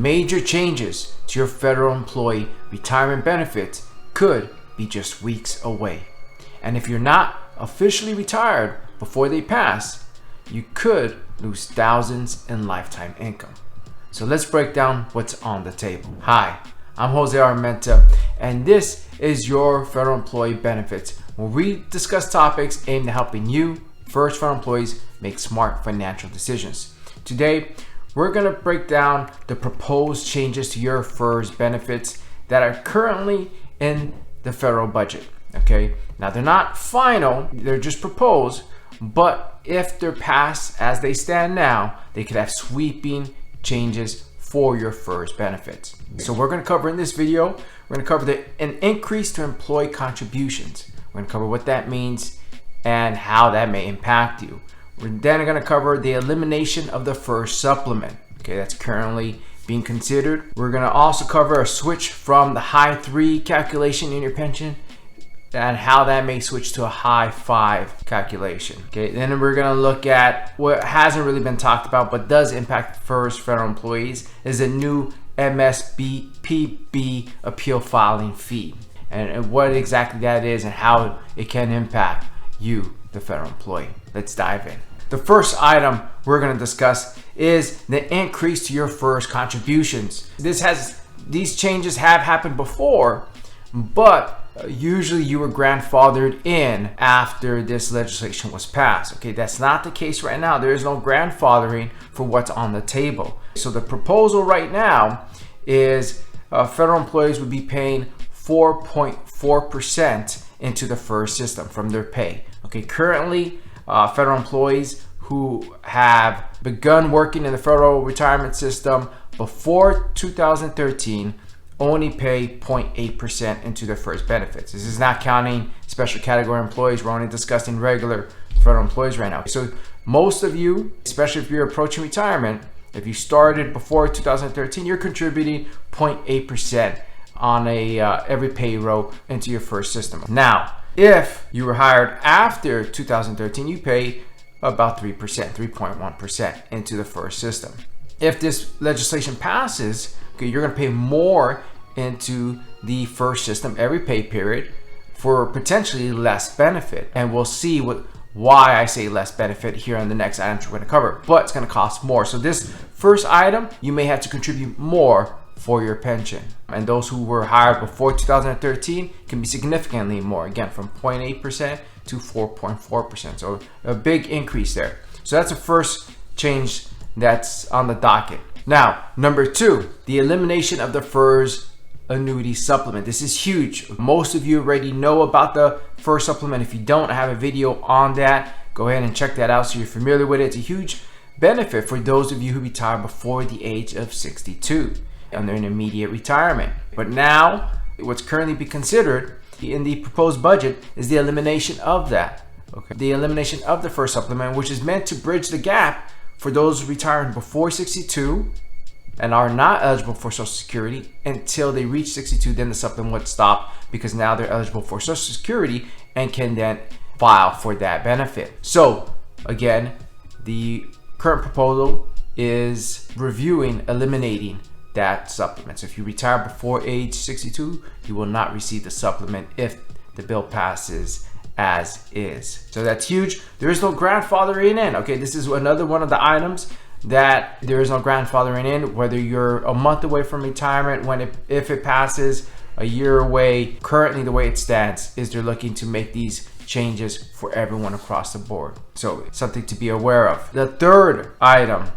major changes to your federal employee retirement benefits could be just weeks away. And if you're not officially retired before they pass, you could lose thousands in lifetime income. So let's break down what's on the table. Hi, I'm Jose Armenta, and this is your federal employee benefits, where we discuss topics aimed at helping you, FERS federal employees, make smart financial decisions. Today, we're going to break down the proposed changes to your FERS benefits that are currently in the federal budget. Okay, now they're not final, they're just proposed, but if they're passed as they stand now, they could have sweeping changes for your FERS benefits. So we're going to cover in this video, we're going to cover an increase to employee contributions. We're going to cover what that means and how that may impact you. We're then going to cover the elimination of the FERS supplement. Okay, that's currently being considered. We're going to also cover a switch from the high 3 calculation in your pension and how that may switch to a high 5 calculation. Okay, then we're going to look at what hasn't really been talked about but does impact FERS federal employees is a new MSPB appeal filing fee and what exactly that is and how it can impact you, the federal employee. Let's dive in. The first item we're going to discuss is the increase to your FERS contributions. These changes have happened before, but usually you were grandfathered in after this legislation was passed. Okay, that's not the case right now. There is no grandfathering for what's on the table. So the proposal right now is federal employees would be paying 4.4% into the FERS system from their pay. Okay, currently federal employees who have begun working in the federal retirement system before 2013 only pay 0.8% into their FERS benefits. This is not counting special category employees. We're only discussing regular federal employees right now. So most of you, especially if you're approaching retirement, if you started before 2013, you're contributing 0.8% on every payroll into your FERS system. Now, if you were hired after 2013, you pay about 3%, 3.1% into the FERS system. If this legislation passes, okay, you're going to pay more into the FERS system every pay period for potentially less benefit. And we'll see why I say less benefit here on the next items we're going to cover, but it's going to cost more. So this first item, you may have to contribute more for your pension. And those who were hired before 2013 can be significantly more, again, from 0.8% to 4.4%. So a big increase there. So that's the first change that's on the docket. Now, number 2, the elimination of the FERS annuity supplement. This is huge. Most of you already know about the FERS supplement. If you don't, I have a video on that. Go ahead and check that out so you're familiar with it. It's a huge benefit for those of you who retire before the age of 62 under an immediate retirement. But now, what's currently being considered in the proposed budget is the elimination of that. Okay, the elimination of the FERS supplement, which is meant to bridge the gap for those retiring before 62 and are not eligible for Social Security until they reach 62. Then the supplement would stop because now they're eligible for Social Security and can then file for that benefit. So again, the current proposal is eliminating that supplement. So if you retire before age 62, you will not receive the supplement if the bill passes as is. So that's huge. There is no grandfathering in. Okay, this is another one of the items that there is no grandfathering in, whether you're a month away from retirement, if it passes, a year away. Currently, the way it stands is they're looking to make these changes for everyone across the board. So something to be aware of. The third item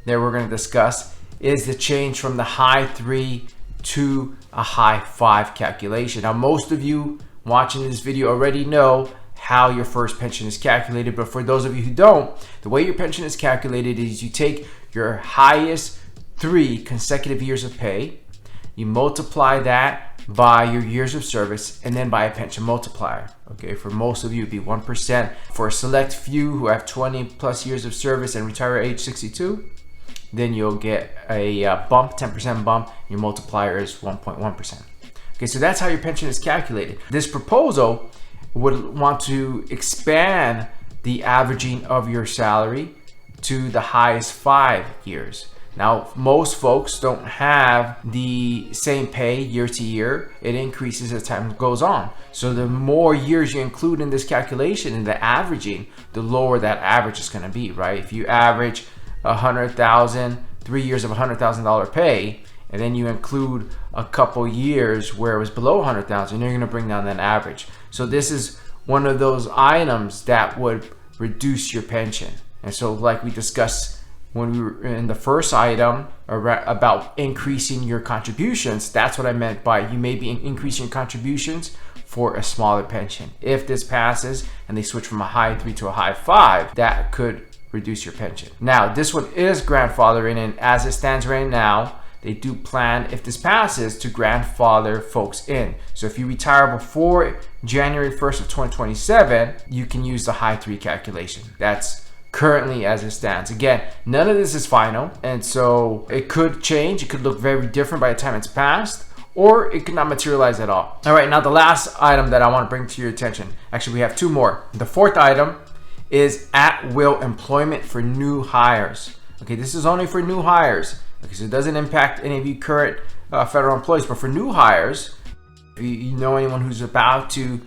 that we're going to discuss is the change from the high 3 to a high 5 calculation. Now, most of you watching this video already know how your FERS pension is calculated, but for those of you who don't, the way your pension is calculated is you take your highest 3 consecutive years of pay, you multiply that by your years of service, and then by a pension multiplier. Okay, for most of you it'd be 1%. For a select few who have 20 plus years of service and retire at age 62, then you'll get a bump, 10% bump. Your multiplier is 1.1%. Okay, so that's how your pension is calculated. This proposal would want to expand the averaging of your salary to the highest 5 years. Now, most folks don't have the same pay year to year. It increases as time goes on. So the more years you include in this calculation, in the averaging, the lower that average is going to be, right? If you average 100,000, 3 years of $100,000 pay, and then you include a couple years where it was below 100,000, you're going to bring down that average. So this is one of those items that would reduce your pension. And so, like we discussed when we were in the first item about increasing your contributions, that's what I meant by you may be increasing contributions for a smaller pension. If this passes and they switch from a high 3 to a high 5, that could reduce your pension. Now, this one is grandfathering, and as it stands right now, they do plan, if this passes, to grandfather folks in. So if you retire before January 1st of 2027, you can use the high 3 calculation. That's currently as it stands. Again, none of this is final, and so it could change. It could look very different by the time it's passed, or it could not materialize at all. All right, now the last item that I want to bring to your attention, actually we have two more. The fourth item is at-will employment for new hires. Okay, this is only for new hires. Okay, so it doesn't impact any of you current federal employees, but for new hires, if you know anyone who's about to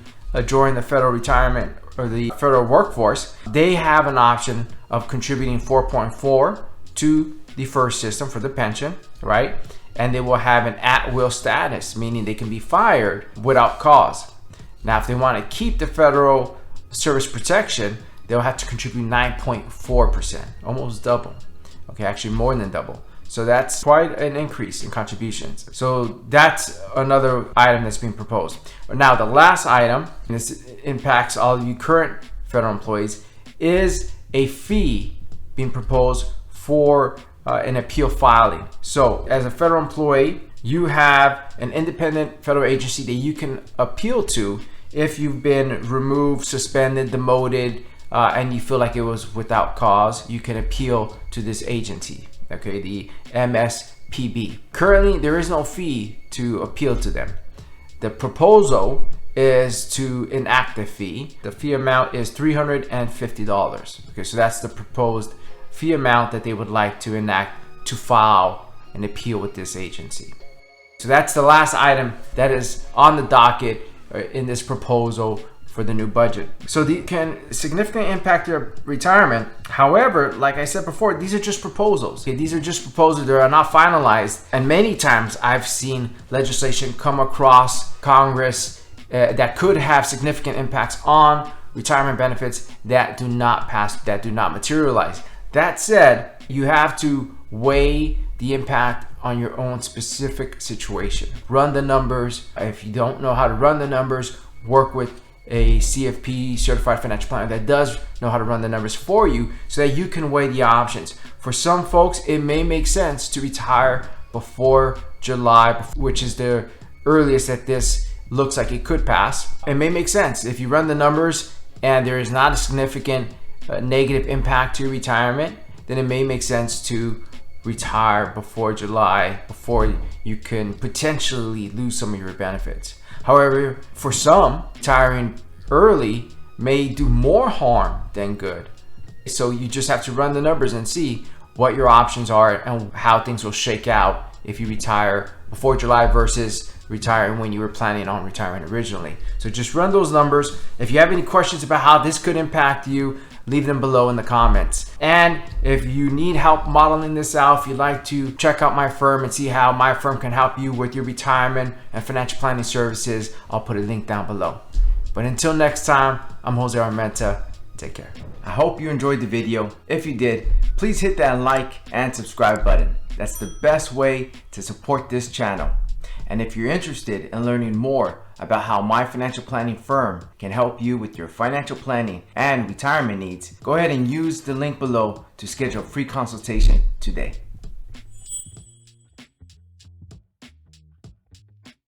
join the federal retirement or the federal workforce, they have an option of contributing 4.4 to the FERS system for the pension, right? And they will have an at-will status, meaning they can be fired without cause. Now, if they want to keep the federal service protection, they'll have to contribute 9.4%, almost double. Okay, actually more than double. So that's quite an increase in contributions. So that's another item that's being proposed. Now, the last item, and this impacts all of you current federal employees, is a fee being proposed for an appeal filing. So as a federal employee, you have an independent federal agency that you can appeal to if you've been removed, suspended, demoted, and you feel like it was without cause. You can appeal to this agency. Okay, the MSPB. Currently, there is no fee to appeal to them. The proposal is to enact a fee. The fee amount is $350. Okay, so that's the proposed fee amount that they would like to enact to file an appeal with this agency. So that's the last item that is on the docket in this proposal for the new budget. So they can significantly impact your retirement. However, like I said before, these are just proposals. Okay, these are just proposals. They are not finalized. And many times I've seen legislation come across Congress that could have significant impacts on retirement benefits that do not pass, that do not materialize. That said, you have to weigh the impact on your own specific situation. Run the numbers. If you don't know how to run the numbers, work with a CFP, certified financial planner, that does know how to run the numbers for you so that you can weigh the options. For some folks, it may make sense to retire before July, which is the earliest that this looks like it could pass. It may make sense if you run the numbers and there is not a significant negative impact to your retirement, then it may make sense to retire before July, before you can potentially lose some of your benefits. However, for some, retiring early may do more harm than good. So you just have to run the numbers and see what your options are and how things will shake out if you retire before July versus retiring when you were planning on retiring originally. So just run those numbers. If you have any questions about how this could impact you, leave them below in the comments. And if you need help modeling this out, if you'd like to check out my firm and see how my firm can help you with your retirement and financial planning services, I'll put a link down below. But until next time, I'm Jose Armenta. Take care. I hope you enjoyed the video. If you did, please hit that like and subscribe button. That's the best way to support this channel. And if you're interested in learning more about how my financial planning firm can help you with your financial planning and retirement needs, go ahead and use the link below to schedule a free consultation today.